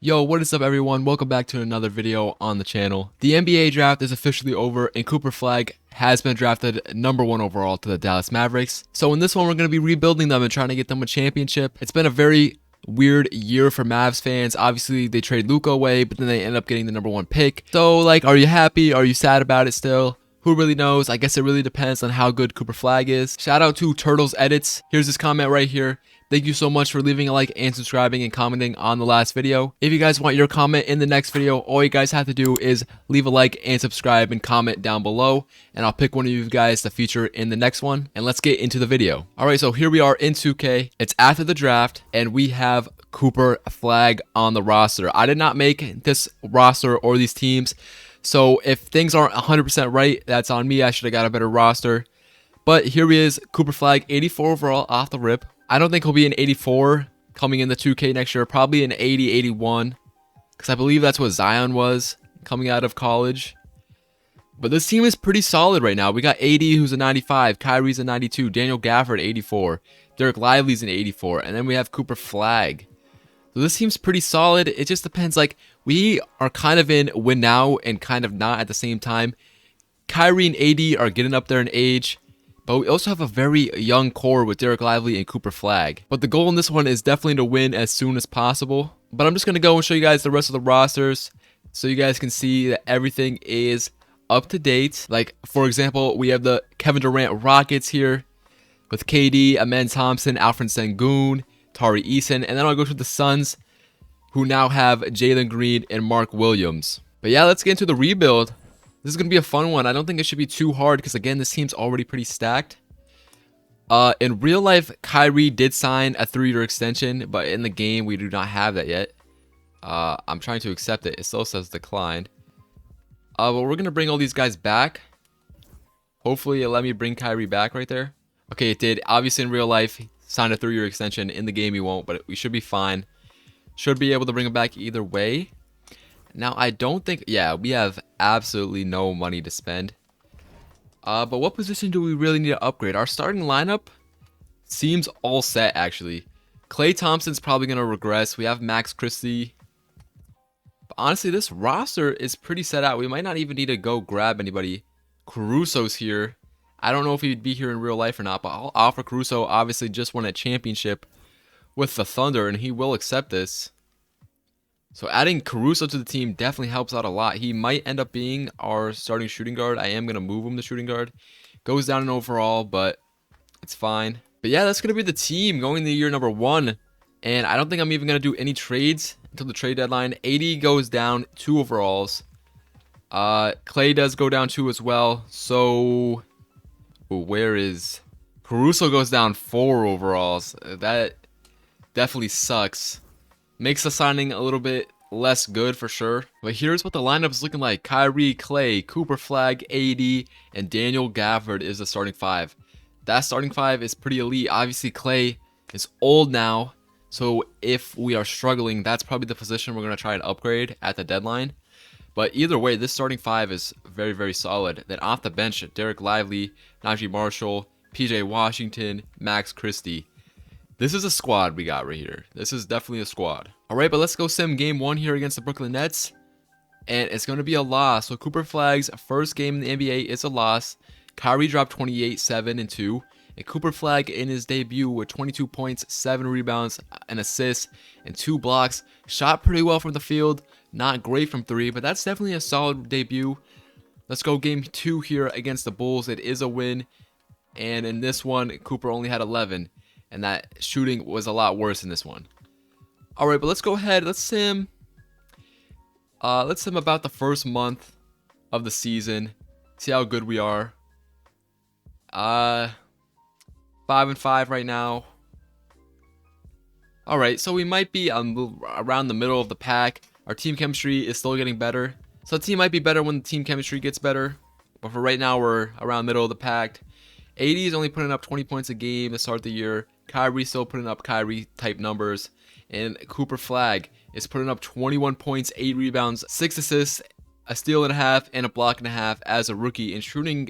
Yo, what is up everyone? Welcome back to another video on the channel. The NBA draft is officially over and Cooper Flagg has been drafted #1 overall to the Dallas Mavericks. So in this one, we're going to be rebuilding them and trying to get them a championship. It's been a very weird year for Mavs fans. Obviously, they trade Luka away, but then they end up getting the #1 pick. So like, are you happy? Are you sad about it still? Who really knows? I guess it really depends on how good Cooper Flagg is. Shout out to Turtles Edits. Here's his comment right here. Thank you so much for leaving a like and subscribing and commenting on the last video. If you guys want your comment in the next video, all you guys have to do is leave a like and subscribe and comment down below, and I'll pick one of you guys to feature in the next one. And let's get into the video. Alright, so here we are in 2K. It's after the draft, and we have Cooper Flagg on the roster. I did not make this roster or these teams, so if things aren't 100% right, that's on me. I should have got a better roster. But here he is, Cooper Flagg, 84 overall off the rip. I don't think he'll be an 84 coming in the 2K next year. Probably an 80, 81. Because I believe that's what Zion was coming out of college. But this team is pretty solid right now. We got AD, who's a 95. Kyrie's a 92. Daniel Gafford, 84. Derek Lively's an 84. And then we have Cooper Flagg. So this team's pretty solid. It just depends. Like, we are kind of in win now and kind of not at the same time. Kyrie and AD are getting up there in age. But we also have a very young core with Derek Lively and Cooper Flagg. But the goal in this one is definitely to win as soon as possible. But I'm just going to go and show you guys the rest of the rosters so you guys can see that everything is up to date. Like, for example, we have the Kevin Durant Rockets here with KD, Amen Thompson, Alfred Sengun, Tari Eason. And then I'll go to the Suns, who now have Jalen Green and Mark Williams. But yeah, let's get into the rebuild. This is going to be a fun one. I don't think it should be too hard because, again, this team's already pretty stacked. In real life, Kyrie did sign a 3-year extension, but in the game, we do not have that yet. I'm trying to accept it. It still says declined. But we're going to bring all these guys back. Hopefully, it let me bring Kyrie back right there. Okay, it did. Obviously, in real life, he signed a 3-year extension. In the game, he won't, but we should be fine. Should be able to bring him back either way. Now, I don't think... Yeah, we have absolutely no money to spend. But what position do we really need to upgrade? Our starting lineup seems all set, actually. Klay Thompson's probably going to regress. We have Max Christie. But honestly, this roster is pretty set out. We might not even need to go grab anybody. Caruso's here. I don't know if he'd be here in real life or not, but Alfred Caruso obviously just won a championship with the Thunder, and he will accept this. So adding Caruso to the team definitely helps out a lot. He might end up being our starting shooting guard. I am going to move him to shooting guard. Goes down in overall, but it's fine. But yeah, that's going to be the team going into year #1. And I don't think I'm even going to do any trades until the trade deadline. AD goes down 2 overalls. Klay does go down 2 as well. So where is... Caruso goes down 4 overalls. That definitely sucks. Makes the signing a little bit less good for sure. But here's what the lineup is looking like. Kyrie, Klay, Cooper Flagg, AD, and Daniel Gafford is the starting 5. That starting 5 is pretty elite. Obviously, Klay is old now. So if we are struggling, that's probably the position we're going to try and upgrade at the deadline. But either way, this starting 5 is very, very solid. Then off the bench, Derek Lively, Najee Marshall, PJ Washington, Max Christie. This is a squad we got right here. This is definitely a squad. All right, but let's go sim game 1 here against the Brooklyn Nets. And it's going to be a loss. So Cooper Flagg's first game in the NBA is a loss. Kyrie dropped 28, 7, and 2. And Cooper Flagg in his debut with 22 points, 7 rebounds, an assist, and 2 blocks. Shot pretty well from the field. Not great from 3, but that's definitely a solid debut. Let's go game 2 here against the Bulls. It is a win. And in this one, Cooper only had 11. And that shooting was a lot worse in this one. Alright, but let's go ahead. Let's sim about the first month of the season. See how good we are. 5-5 right now. Alright, so we might be around the middle of the pack. Our team chemistry is still getting better. So the team might be better when the team chemistry gets better. But for right now, we're around middle of the pack. AD is only putting up 20 points a game to start the year. Kyrie still putting up Kyrie-type numbers. And Cooper Flagg is putting up 21 points, 8 rebounds, 6 assists, a steal and a half, and a block and a half as a rookie, and shooting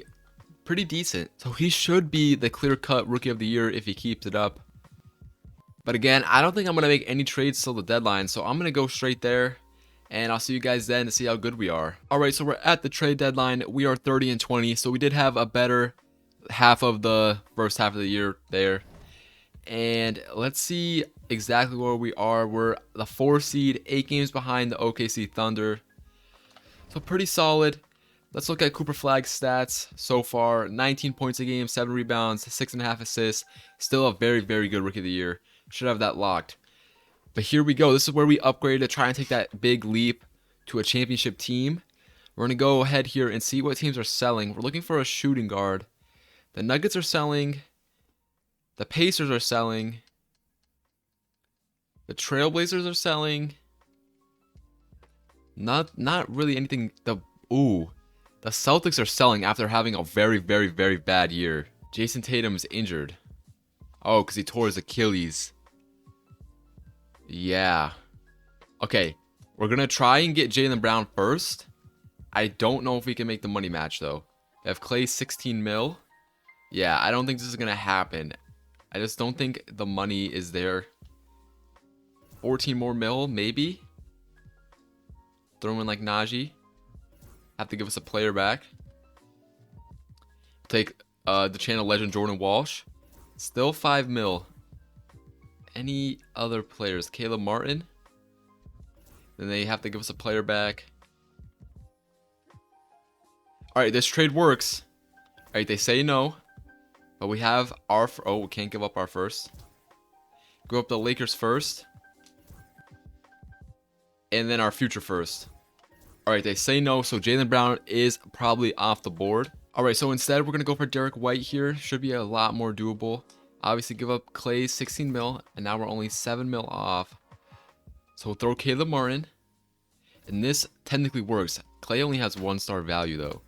pretty decent. So he should be the clear-cut Rookie of the Year if he keeps it up. But again, I don't think I'm going to make any trades till the deadline, so I'm going to go straight there. And I'll see you guys then to see how good we are. Alright, so we're at the trade deadline. We are 30 and 20, so we did have a better half of the first half of the year there. And let's see exactly where we are. We're the 4 seed, 8 games behind the OKC Thunder. So pretty solid. Let's look at Cooper Flagg's stats so far. 19 points a game, 7 rebounds, 6.5 assists. Still a very, very good Rookie of the Year. Should have that locked. But here we go. This is where we upgrade to try and take that big leap to a championship team. We're going to go ahead here and see what teams are selling. We're looking for a shooting guard. The Nuggets are selling. The Pacers are selling. The Trailblazers are selling. Not really anything. The Celtics are selling after having a very, very, very bad year. Jason Tatum is injured. Oh, because he tore his Achilles. Yeah. Okay, we're going to try and get Jaylen Brown first. I don't know if we can make the money match, though. We have Clay 16 mil. Yeah, I don't think this is going to happen. I just don't think the money is there. 14 more mil, maybe. Throw in like Najee. Have to give us a player back. Take the channel legend Jordan Walsh. Still 5 mil. Any other players? Caleb Martin. Then they have to give us a player back. Alright, this trade works. Alright, they say no. But we have our... Oh, we can't give up our first. Go up the Lakers first. And then our future first. Alright, they say no, so Jaylen Brown is probably off the board. Alright, so instead we're going to go for Derek White here. Should be a lot more doable. Obviously give up Clay's 16 mil, and now we're only 7 mil off. So we'll throw Caleb Martin. And this technically works. Clay only has 1-star value though.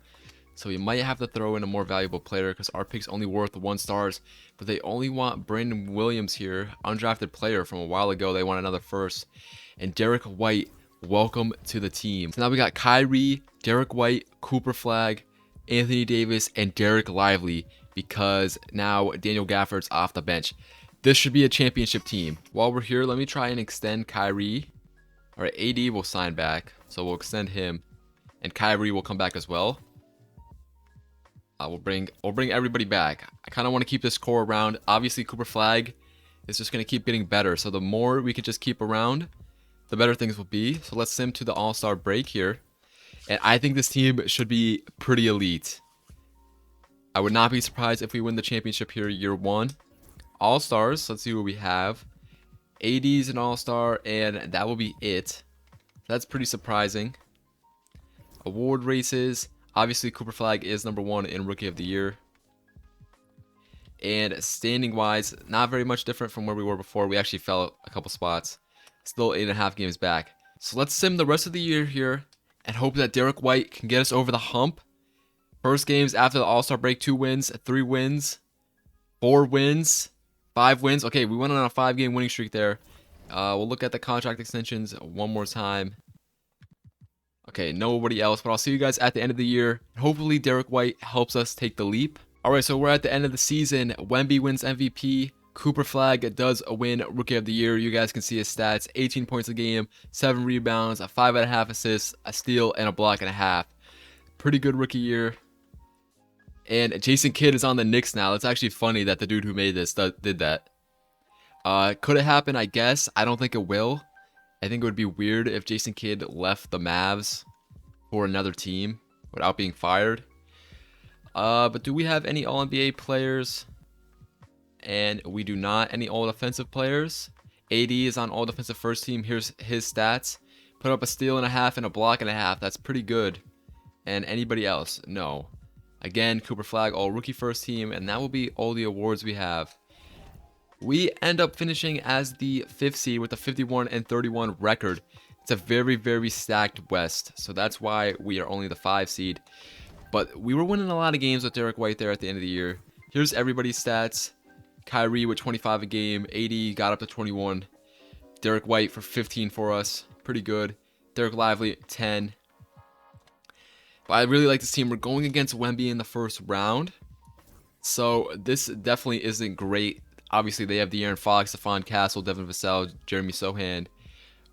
So we might have to throw in a more valuable player because our pick's only worth 1 stars. But they only want Brandon Williams here, undrafted player from a while ago. They want another first. And Derek White, welcome to the team. So now we got Kyrie, Derek White, Cooper Flagg, Anthony Davis, and Derek Lively. Because now Daniel Gafford's off the bench. This should be a championship team. While we're here, let me try and extend Kyrie. Alright, AD will sign back. So we'll extend him. And Kyrie will come back as well. We'll bring everybody back. I kind of want to keep this core around. Obviously, Cooper Flagg is just going to keep getting better. So the more we could just keep around, the better things will be. So let's sim to the All-Star break here. And I think this team should be pretty elite. I would not be surprised if we win the championship here year 1. All-Stars, let's see what we have. AD's an All-Star, and that will be it. That's pretty surprising. Award races. Obviously, Cooper Flagg is #1 in Rookie of the Year. And standing-wise, not very much different from where we were before. We actually fell a couple spots. Still 8.5 games back. So let's sim the rest of the year here and hope that Derek White can get us over the hump. First games after the All-Star break, 2 wins, 3 wins, 4 wins, 5 wins. Okay, we went on a 5-game winning streak there. We'll look at the contract extensions one more time. Okay, nobody else, but I'll see you guys at the end of the year. Hopefully, Derek White helps us take the leap. Alright, so we're at the end of the season. Wemby wins MVP. Cooper Flagg does win Rookie of the Year. You guys can see his stats. 18 points a game, 7 rebounds, 5.5 assists, a steal, and a block and a half. Pretty good rookie year. And Jason Kidd is on the Knicks now. It's actually funny that the dude who made this did that. Could it happen? I guess. I don't think it will. I think it would be weird if Jason Kidd left the Mavs for another team without being fired. But do we have any All-NBA players? And we do not. Any All-Defensive players? AD is on All-Defensive first team. Here's his stats. Put up a steal and a half and a block and a half. That's pretty good. And anybody else? No. Again, Cooper Flagg, all rookie first team, and that will be all the awards we have. We end up finishing as the 5th seed with a 51-31 record. It's a very, very stacked West, so that's why we are only the 5 seed. But we were winning a lot of games with Derek White there at the end of the year. Here's everybody's stats. Kyrie with 25 a game, 80 got up to 21. Derek White for 15 for us, pretty good. Derek Lively, 10. But I really like this team. We're going against Wemby in the first round. So this definitely isn't great. Obviously, they have De'Aaron Fox, Stephon Castle, Devin Vassell, Jeremy Sohan,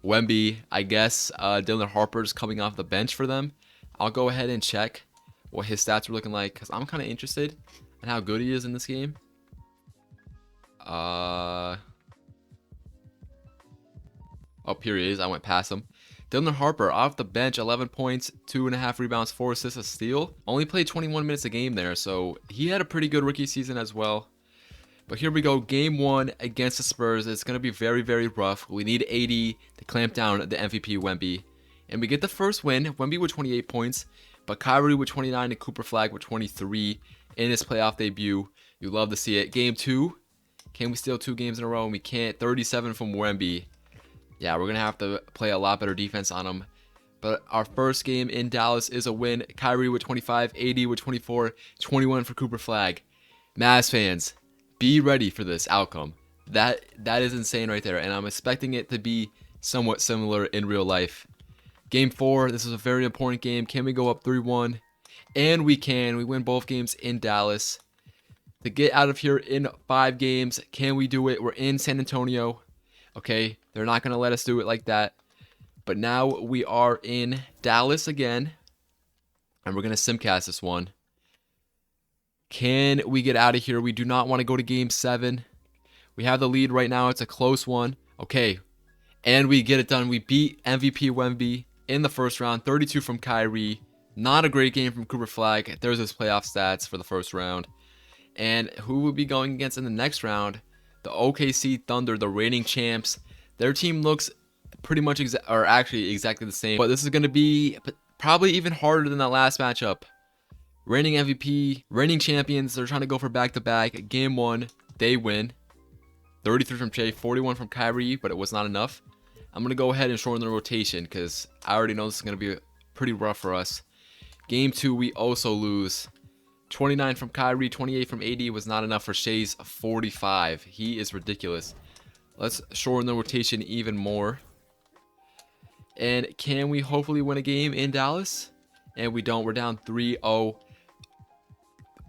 Wemby. I guess Dylan Harper's coming off the bench for them. I'll go ahead and check what his stats are looking like because I'm kind of interested in how good he is in this game. Oh, here he is. I went past him. Dylan Harper off the bench, 11 points, 2.5 rebounds, 4 assists, a steal. Only played 21 minutes a game there, so he had a pretty good rookie season as well. But here we go, game 1 against the Spurs. It's going to be very, very rough. We need AD to clamp down the MVP Wemby. And we get the first win, Wemby with 28 points, but Kyrie with 29 and Cooper Flagg with 23 in his playoff debut. You love to see it. Game 2, can we steal 2 games in a row? And we can't. 37 from Wemby. Yeah, we're going to have to play a lot better defense on him. But our first game in Dallas is a win. Kyrie with 25, AD with 24, 21 for Cooper Flagg. Mavs fans, be ready for this outcome. That is insane right there, and I'm expecting it to be somewhat similar in real life. Game 4, this is a very important game. Can we go up 3-1? And we can. We win both games in Dallas. To get out of here in 5 games, can we do it? We're in San Antonio. Okay, they're not going to let us do it like that. But now we are in Dallas again, and we're going to simcast this one. Can we get out of here? We do not want to go to game 7. We have the lead right now. It's a close one. Okay. And we get it done. We beat MVP Wemby in the first round. 32 from Kyrie. Not a great game from Cooper Flagg. There's his playoff stats for the first round. And who will be going against in the next round? The OKC Thunder, the reigning champs. Their team looks pretty much exactly the same. But this is going to be probably even harder than that last matchup. Reigning MVP, reigning champions, they're trying to go for back-to-back. Game 1, they win. 33 from Shea, 41 from Kyrie, but it was not enough. I'm going to go ahead and shorten the rotation because I already know this is going to be pretty rough for us. Game 2, we also lose. 29 from Kyrie, 28 from AD was not enough for Shea's 45. He is ridiculous. Let's shorten the rotation even more. And can we hopefully win a game in Dallas? And we don't. We're down 3-0.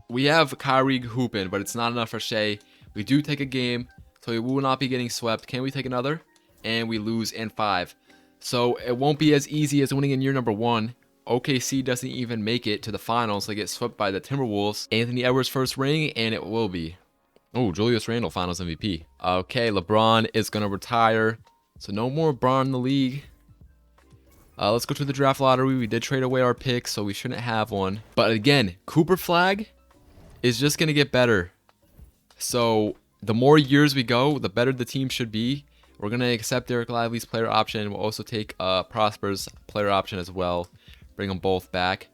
We have Kyrie hooping, but it's not enough for Shea. We do take a game, so we will not be getting swept. Can we take another? And we lose in 5. So it won't be as easy as winning in year number 1. OKC doesn't even make it to the finals. They get swept by the Timberwolves. Anthony Edwards' first ring, and it will be. Oh, Julius Randle, finals MVP. Okay, LeBron is going to retire. So no more LeBron in the league. Let's go to the draft lottery. We did trade away our picks, so we shouldn't have one. But again, Cooper Flagg is just going to get better. So the more years we go, the better the team should be. We're going to accept Derek Lively's player option. We'll also take Prosper's player option as well. Bring them both back.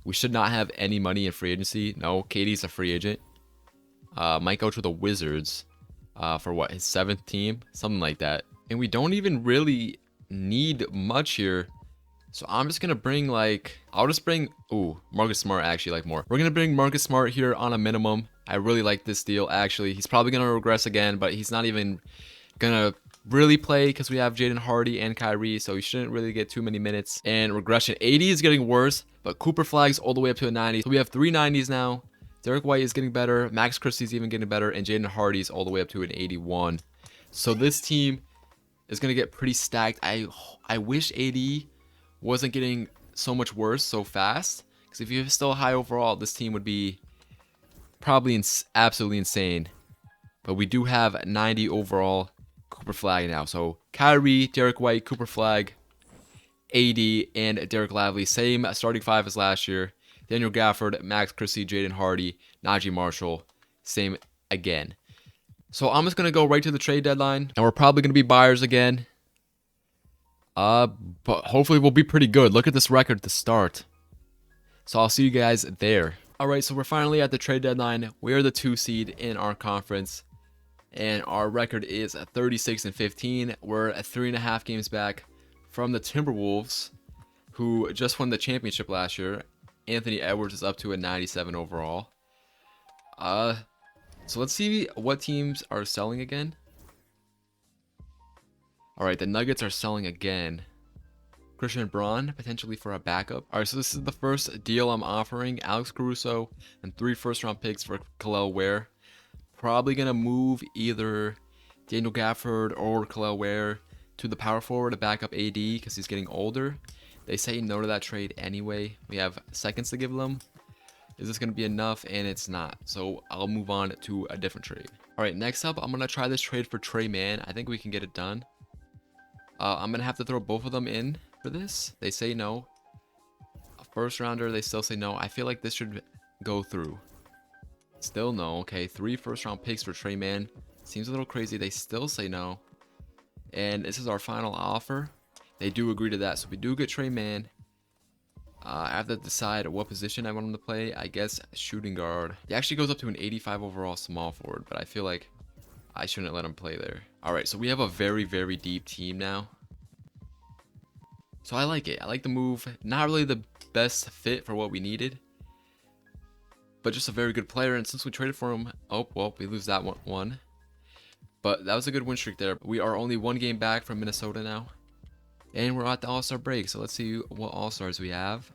We should not have any money in free agency. No, Katie's a free agent. Might go to the Wizards for what, his 7th team? Something like that. And we don't even really need much here. So I'm just going to bring I'll just bring, Marcus Smart I actually like more. We're going to bring Marcus Smart here on a minimum. I really like this deal actually. He's probably going to regress again, but he's not even going to really play because we have Jaden Hardy and Kyrie, so he shouldn't really get too many minutes. And regression, 80 is getting worse, but Cooper Flagg's all the way up to a 90. So we have 3 90s now. Derek White is getting better. Max Christie's even getting better, and Jaden Hardy's all the way up to an 81. So this team is going to get pretty stacked. I wish AD wasn't getting so much worse so fast, because if you're still high overall, this team would be probably absolutely insane. But we do have 90 overall Cooper Flagg now. So Kyrie, Derek White, Cooper Flagg, AD, and Derek Lively. Same starting 5 as last year. Daniel Gafford, Max Christie, Jaden Hardy, Najee Marshall. Same again. So I'm just going to go right to the trade deadline. And we're probably going to be buyers again. But hopefully we'll be pretty good. Look at this record to start. So I'll see you guys there. Alright, so we're finally at the trade deadline. We're the 2 seed in our conference. And our record is 36-15. We're at 3.5 games back from the Timberwolves, who just won the championship last year. Anthony Edwards is up to a 97 overall. So let's see what teams are selling again. Alright, the Nuggets are selling again. Christian Braun, potentially for a backup. Alright, so this is the first deal I'm offering. Alex Caruso and 3 first-round picks for Kel'el Ware. probably going to move either Daniel Gafford or Khalil Ware to the power forward to back up AD because he's getting older. They say no to that trade anyway. We have seconds to give them. Is this going to be enough? And it's not. So I'll move on to a different trade. All right, next up, I'm going to try this trade for Trey Mann. I think we can get it done. I'm going to have to throw both of them in for this. They say no. A first rounder, they still say no. I feel like this should go through. Still no. Okay, 3 first-round picks for Trey Mann. Seems a little crazy. They still say no. And this is our final offer. They do agree to that. So we do get Trey Mann. I have to decide what position I want him to play. I guess shooting guard. He actually goes up to an 85 overall small forward, but I feel like I shouldn't let him play there. All right, so we have a very, very deep team now. So I like it. I like the move. Not really the best fit for what we needed, but just a very good player. And since we traded for him, oh, well, we lose that one. But that was a good win streak there. We are only 1 game back from Minnesota now. And we're at the All-Star break. So let's see what All-Stars we have.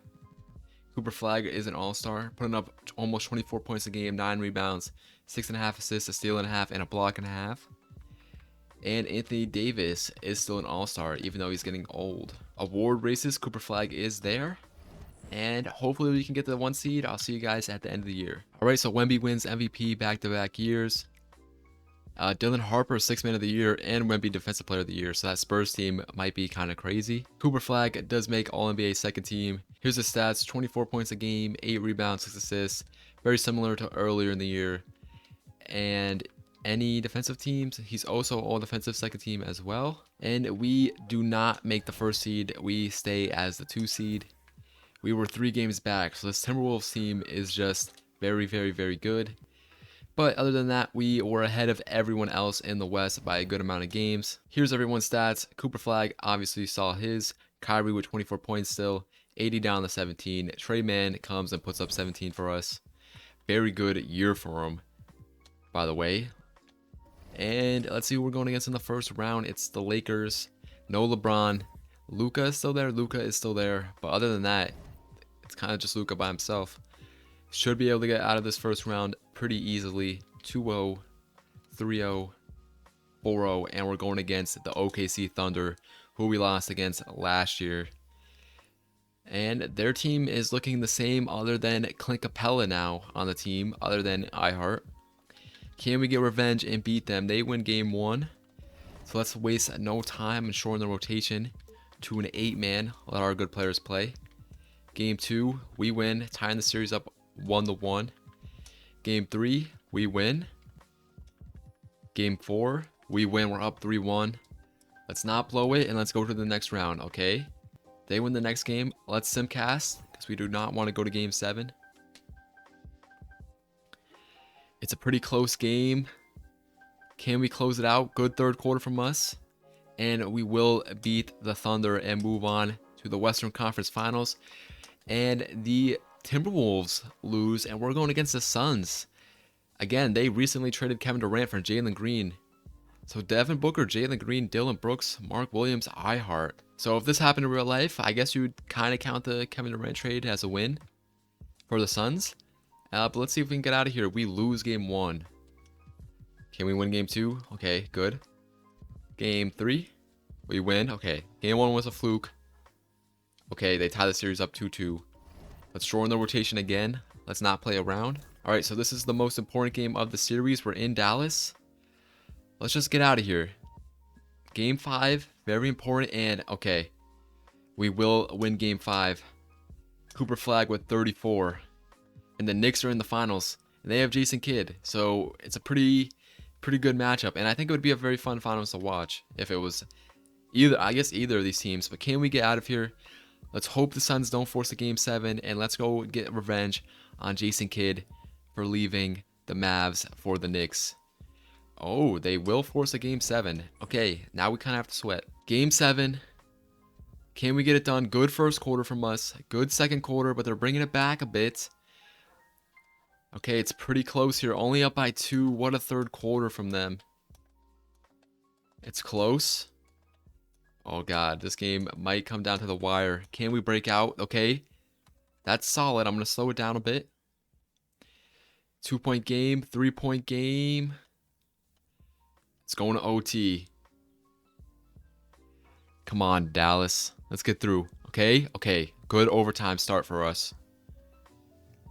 Cooper Flagg is an All-Star, putting up almost 24 points a game, 9 rebounds, 6.5 assists, a steal and a half, and a block and a half. And Anthony Davis is still an All-Star, even though he's getting old. Award races, Cooper Flagg is there. And hopefully we can get the 1 seed. I'll see you guys at the end of the year. All right, so Wemby wins MVP back-to-back years. Dylan Harper, 6th man of the year, and Wemby defensive player of the year. So that Spurs team might be kind of crazy. Cooper Flagg does make All-NBA second team. Here's his stats: 24 points a game, 8 rebounds, 6 assists. Very similar to earlier in the year. And any defensive teams, he's also all defensive second team as well. And we do not make the 1st seed. We stay as the 2 seed. We were 3 games back. So this Timberwolves team is just very, very, very good. But other than that, we were ahead of everyone else in the West by a good amount of games. Here's everyone's stats. Cooper Flagg obviously saw his. Kyrie with 24 points still. 80 down to 17. Trey Mann comes and puts up 17 for us. Very good year for him, by the way. And let's see who we're going against in the first round. It's the Lakers. No LeBron. Luka is still there. Luka is still there. But other than that, it's kind of just Luka by himself. Should be able to get out of this first round pretty easily. 2-0, 3-0, 4-0, and we're going against the OKC Thunder, who we lost against last year. And their team is looking the same other than Clint Capella now on the team, other than iHeart. Can we get revenge and beat them? They win game 1. So let's waste no time and shorten the rotation to an 8-man. Let our good players play. Game 2, we win, tying the series up 1-1. Game 3, we win. Game 4, we win. We're up 3-1. Let's not blow it and let's go to the next round, okay? They win the next game. Let's simcast because we do not want to go to game 7. It's a pretty close game. Can we close it out? Good third quarter from us. And we will beat the Thunder and move on to the Western Conference Finals. And the Timberwolves lose, and we're going against the Suns. Again, they recently traded Kevin Durant for Jalen Green. So Devin Booker, Jalen Green, Dylan Brooks, Mark Williams, iHeart. So if this happened in real life, I guess you would kind of count the Kevin Durant trade as a win for the Suns. But let's see if we can get out of here. We lose game 1. Can we win game 2? Okay, good. Game 3, we win. Okay, game 1 was a fluke. Okay, they tie the series up 2-2. Let's shorten the rotation again. Let's not play around. All right, so this is the most important game of the series. We're in Dallas. Let's just get out of here. Game 5, very important. And okay, we will win game 5. Cooper Flagg with 34. And the Knicks are in the finals. And they have Jason Kidd. So it's a pretty good matchup. And I think it would be a very fun finals to watch if it was either of these teams. But can we get out of here? Let's hope the Suns don't force a game 7, and let's go get revenge on Jason Kidd for leaving the Mavs for the Knicks. Oh, they will force a game 7. Okay, now we kind of have to sweat. Game 7. Can we get it done? Good first quarter from us. Good second quarter, but they're bringing it back a bit. Okay, it's pretty close here. Only up by 2. What a third quarter from them. It's close. Oh god, this game might come down to the wire. Can we break out? Okay. That's solid. I'm going to slow it down a bit. 2-point game, 3-point game. It's going to OT. Come on, Dallas. Let's get through. Okay? Okay. Good overtime start for us.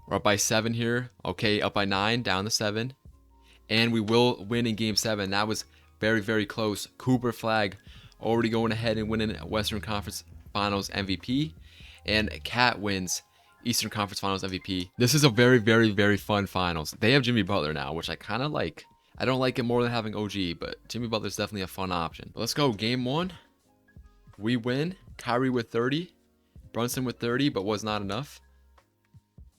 We're up by 7 here. Okay, up by 9, down to 7. And we will win in Game 7. That was very, very close. Cooper Flagg already going ahead and winning Western Conference Finals MVP. And Cat wins Eastern Conference Finals MVP. This is a very, very, very fun finals. They have Jimmy Butler now, which I kind of like. I don't like it more than having OG, but Jimmy Butler's definitely a fun option. But let's go. Game 1. We win. Kyrie with 30. Brunson with 30, but was not enough.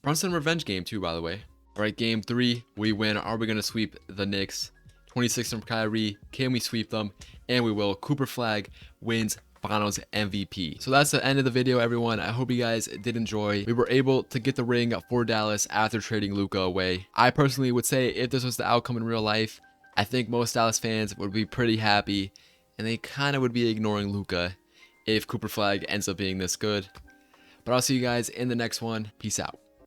Brunson revenge game too, by the way. All right, Game 3. We win. Are we going to sweep the Knicks? 26 from Kyrie. Can we sweep them? And we will. Cooper Flagg wins Finals MVP. So that's the end of the video, everyone. I hope you guys did enjoy. We were able to get the ring for Dallas after trading Luka away. I personally would say if this was the outcome in real life, I think most Dallas fans would be pretty happy, and they kind of would be ignoring Luka if Cooper Flagg ends up being this good. But I'll see you guys in the next one. Peace out.